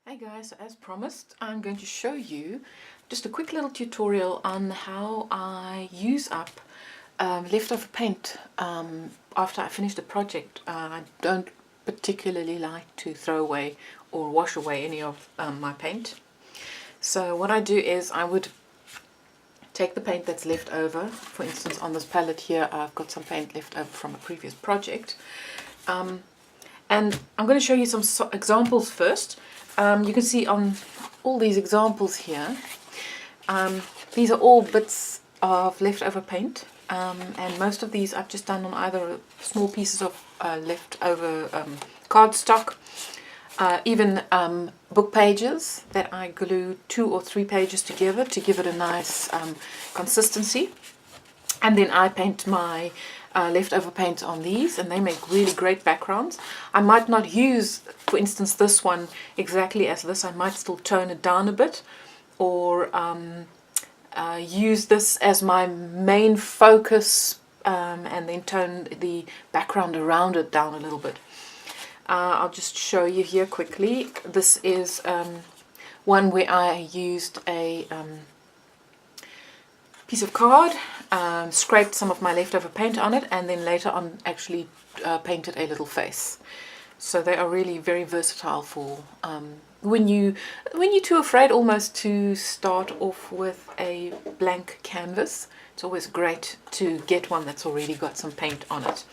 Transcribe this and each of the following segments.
Hey guys, so as promised, I'm going to show you just a quick little tutorial on how I use up leftover paint after I finish the project. I don't particularly like to throw away or wash away any of my paint. So what I do is I would take the paint that's left over. For instance, on this palette here I've got some paint left over from a previous project. And I'm going to show you some examples first. You can see on all these examples here, these are all bits of leftover paint, and most of these I've just done on either small pieces of leftover cardstock, even book pages that I glue 2 or 3 pages together to give it a nice consistency. And then I paint my leftover paint on these, and they make really great backgrounds. I might not use, for instance, this one exactly as this. I might still tone it down a bit, or use this as my main focus, and then tone the background around it down a little bit. I'll just show you here quickly. This is one where I used a piece of card, scraped some of my leftover paint on it, and then later on actually painted a little face. So they are really very versatile for when you're too afraid almost to start off with a blank canvas. It's always great to get one that's already got some paint on it.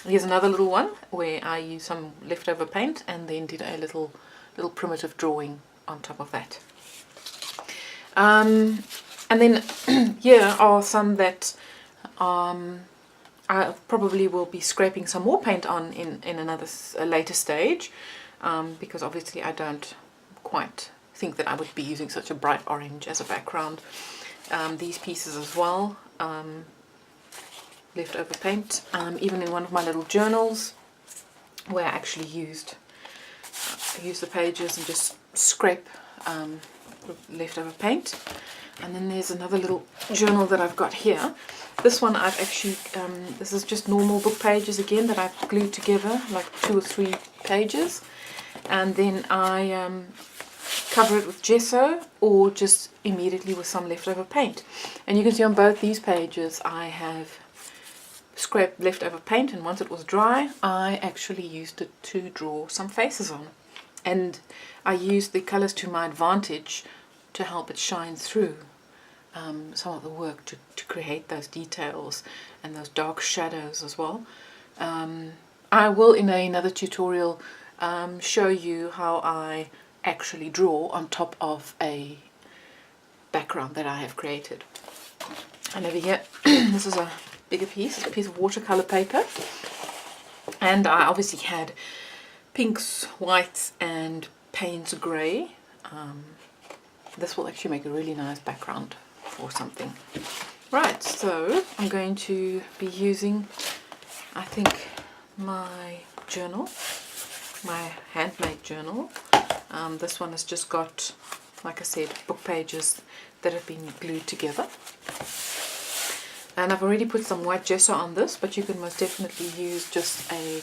Here's another little one where I used some leftover paint and then did a little primitive drawing on top of that. And then here are some that I probably will be scraping some more paint on in a later stage, because obviously I don't quite think that I would be using such a bright orange as a background. These pieces as well, leftover paint, even in one of my little journals where I actually used the pages and just scrape leftover paint. And then there's another little journal that I've got here. This one I've actually, this is just normal book pages again that I've glued together, like 2 or 3 pages. And then I cover it with gesso or just immediately with some leftover paint. And you can see on both these pages I have scraped leftover paint, and once it was dry I actually used it to draw some faces on. And I used the colors to my advantage to help it shine through some of the work to create those details and those dark shadows as well. I will in another tutorial show you how I actually draw on top of a background that I have created. And over here, this is a bigger piece, it's a piece of watercolor paper, and I obviously had pinks, whites and Payne's grey. This will actually make a really nice background for something. Right, so I'm going to be using, I think, my journal, my handmade journal. This one has just got, like I said, book pages that have been glued together. And I've already put some white gesso on this, but you can most definitely use just a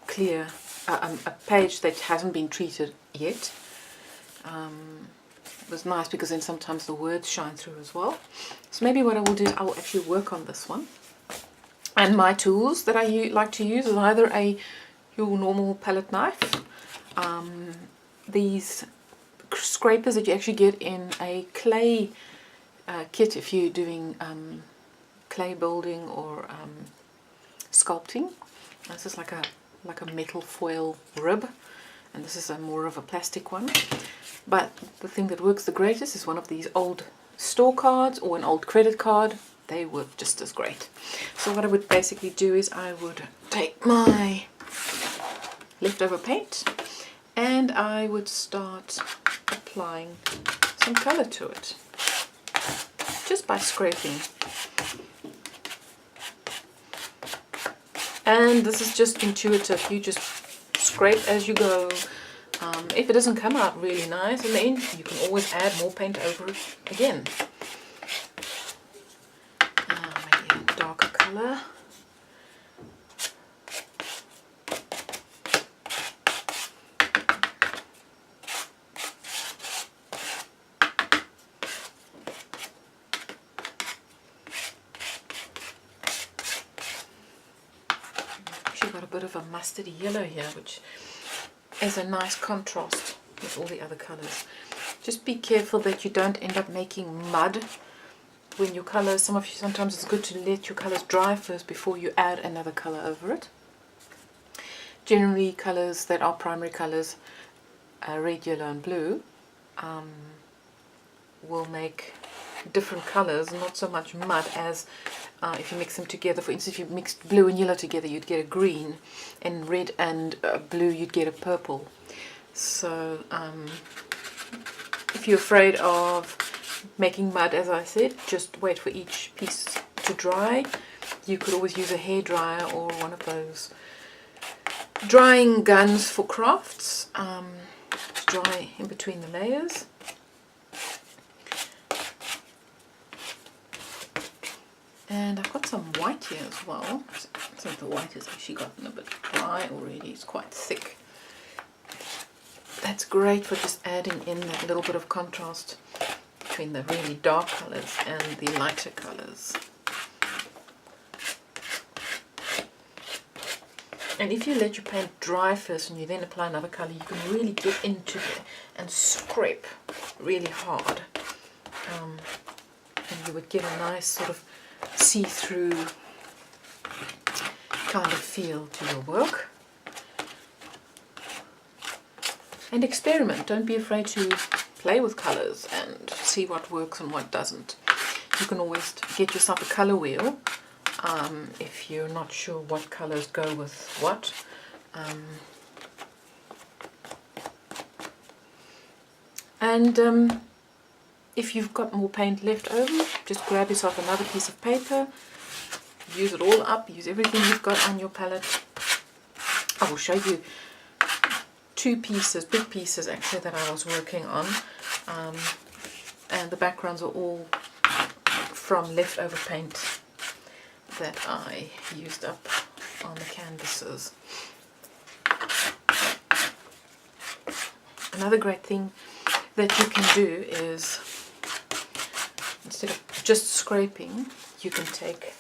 clear, a page that hasn't been treated yet. It was nice because then sometimes the words shine through as well. So maybe what I will do is I will actually work on this one. And my tools that I like to use is either your normal palette knife, these scrapers that you actually get in a clay kit if you're doing clay building or sculpting. This is like a metal foil rib, and this is more of a plastic one. But the thing that works the greatest is one of these old store cards or an old credit card. They work just as great. So what I would basically do is I would take my leftover paint and I would start applying some color to it just by scraping. And this is just intuitive, you just scrape as you go. If it doesn't come out really nice in the end, you can always add more paint over it again. Maybe a darker colour. actually got a bit of a mustardy yellow here, which is a nice contrast with all the other colours. Just be careful that you don't end up making mud when your colours, sometimes it's good to let your colours dry first before you add another colour over it. Generally colours that are primary colours, red, yellow and blue, will make different colours, not so much mud as if you mix them together. For instance, if you mixed blue and yellow together, you'd get a green, and red and blue, you'd get a purple. So if you're afraid of making mud, as I said, just wait for each piece to dry. You could always use a hairdryer or one of those drying guns for crafts to dry in between the layers. And I've got some white here as well. Some of the white has actually gotten a bit dry already. It's quite thick. That's great for just adding in that little bit of contrast between the really dark colours and the lighter colours. And if you let your paint dry first and you then apply another colour, you can really get into it and scrape really hard. And you would get a nice sort of see-through kind of feel to your work. And experiment. Don't be afraid to play with colours and see what works and what doesn't. You can always get yourself a colour wheel if you're not sure what colours go with what. If you've got more paint left over, just grab yourself another piece of paper, use it all up, use everything you've got on your palette. I will show you two pieces, big pieces actually, that I was working on, and the backgrounds are all from leftover paint that I used up on the canvases. Another great thing that you can do is, instead of just scraping, you can take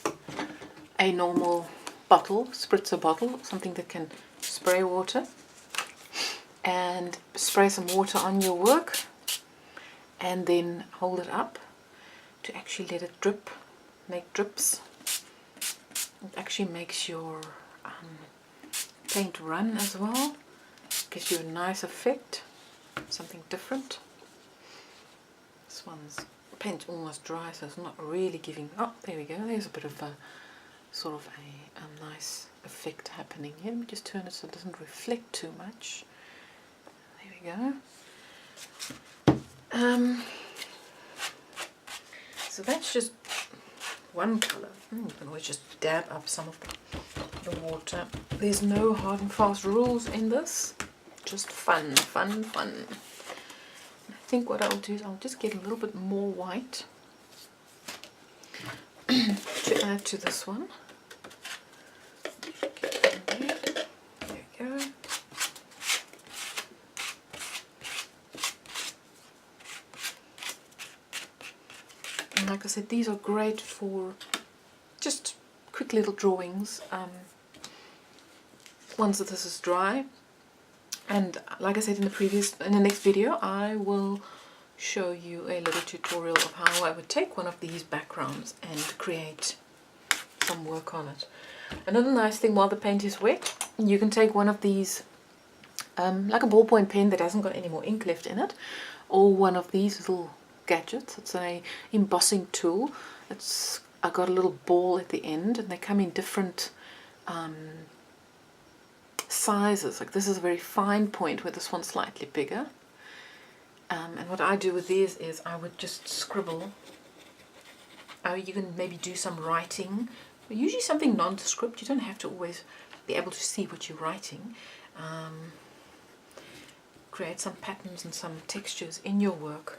a normal bottle, spritzer bottle, something that can spray water, and spray some water on your work and then hold it up to actually let it drip, make drips. It actually makes your paint run as well, gives you a nice effect, something different. This one's paint almost dry, so it's not really giving, oh there we go, there's a bit of a sort of a nice effect happening here. Let me just turn it so it doesn't reflect too much. There we go. So that's just one colour. You can always just dab up some of the water. There's no hard and fast rules in this, just fun, fun, fun. I think what I'll do is I'll just get a little bit more white to add to this one. There we go. And like I said, these are great for just quick little drawings once this is dry. And like I said in the next video, I will show you a little tutorial of how I would take one of these backgrounds and create some work on it. Another nice thing, while the paint is wet, you can take one of these, like a ballpoint pen that hasn't got any more ink left in it, or one of these little gadgets. It's an embossing tool. I got a little ball at the end, and they come in different sizes. Like this is a very fine point, where this one's slightly bigger. And what I do with these is I would just scribble. You can maybe do some writing, usually something nondescript. You don't have to always be able to see what you're writing. Create some patterns and some textures in your work.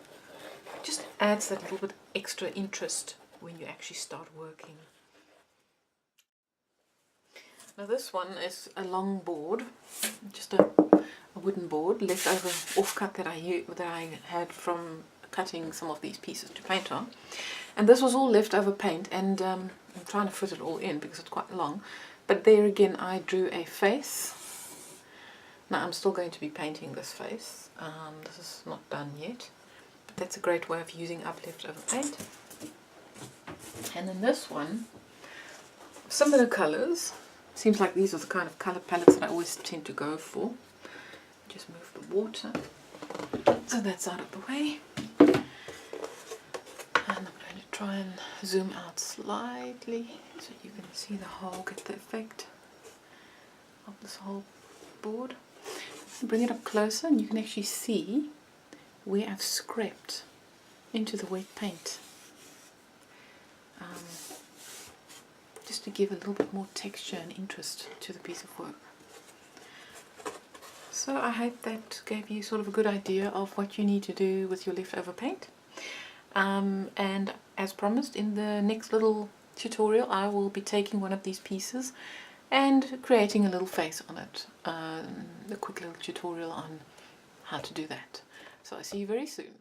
Just adds that little bit extra interest when you actually start working. Now this one is a long board, just a wooden board, leftover offcut that I had from cutting some of these pieces to paint on. And this was all leftover paint, and I'm trying to fit it all in because it's quite long. But there again I drew a face. Now I'm still going to be painting this face. This is not done yet, but that's a great way of using up leftover paint. And then this one, similar colours. Seems like these are the kind of colour palettes that I always tend to go for. Just move the water so that's out of the way. And I'm going to try and zoom out slightly so you can see the whole, get the effect of this whole board. Bring it up closer and you can actually see where I've scraped into the wet paint. Just to give a little bit more texture and interest to the piece of work. So I hope that gave you sort of a good idea of what you need to do with your leftover paint. And as promised, in the next little tutorial I will be taking one of these pieces and creating a little face on it. A quick little tutorial on how to do that. So I'll see you very soon.